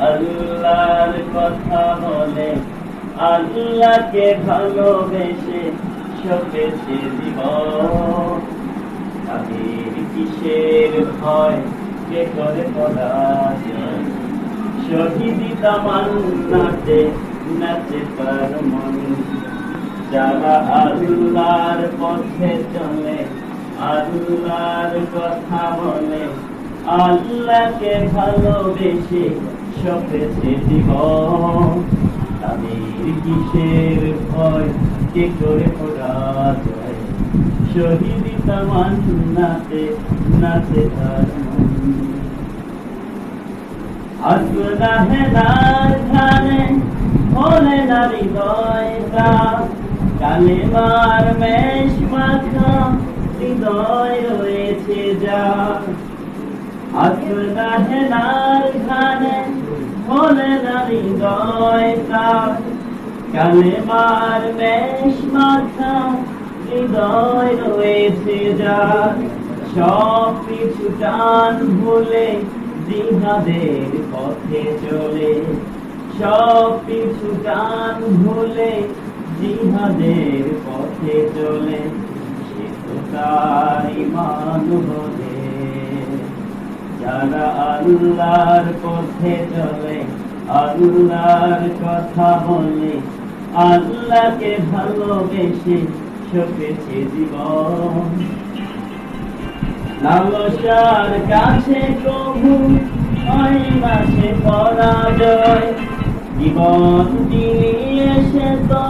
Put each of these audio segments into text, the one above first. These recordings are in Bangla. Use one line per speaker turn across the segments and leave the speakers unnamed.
আল্লাহর কথা বলে, আল্লাহকে ভালোবেসে সপেছে জীবন। তাদের কিসের ভয়, কে করে পরাজয়? শহীদি তামান্নাতে নাচে তার মন। যারা আল্লাহর পথে চলে, আল্লাহর কথা বলে, আল্লাহকে ভালোবেসে সপেছে জীবন। তাদের কিসের ভয়, কে করে পরাজয়? শহীদি তামান্নাতে নাচে তার মন। আসনাহে নার ধানে হলে না হৃদয়টা, কালেমার মেষ মাখা হৃদয় রয়েছে যা। আসনাহে নার ধানে হলে না হৃদয়টা, কালেমার মেষ মাখা হৃদয় রয়েছে যা। সব কিছু টান ভুলে জিহাদের পথে চলে, সব কিছু টান ভুলে জিহাদের পথে চলে। সে তো তার ঈমান বলে। যারা আল্লাহর পথে চলে, আল্লাহর কথা বলে, আল্লাহকে ভালোবেসে সপেছে জীবন। লালসার কাছে কবু হয় না সে পরাজয়, জীবন দিয়ে সে তো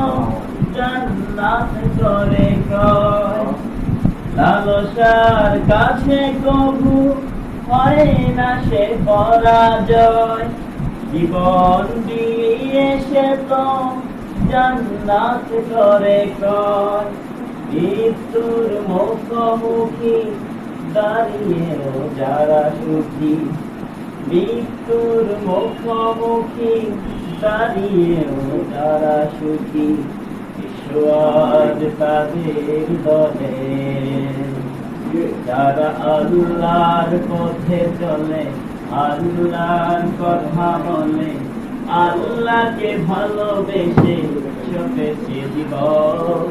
জান্নাত করে ক্রয়। লালসার কাছে কবু হয় না সে পরাজয়, জীবন দিয়ে সে তো জান্নাত করে ক্রয়। মৃত্যুর মুখোমুখি দাঁড়িয়েও যারা সুখী, মৃত্যুর মুখোমুখি দাঁড়িয়েও যারা সুখী, ঈশ্বর তাদের দলে। যারা আল্লাহর পথে চলে, আল্লাহর কথা বলে, আল্লাহকে ভালোবেসে সপেছে জীবন।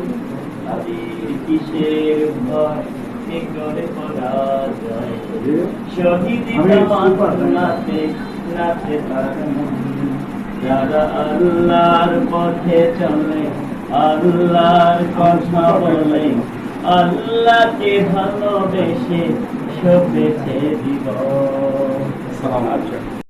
তাদের কিসের ভয়, কে করে পরাজয়? শহীদি তামান্নাতে নাচে তার মন। যারা আল্লাহর পথে চলে, আল্লাহর কথা বলে, আল্লাহকে ভালোবেসে সপেছে জীবন।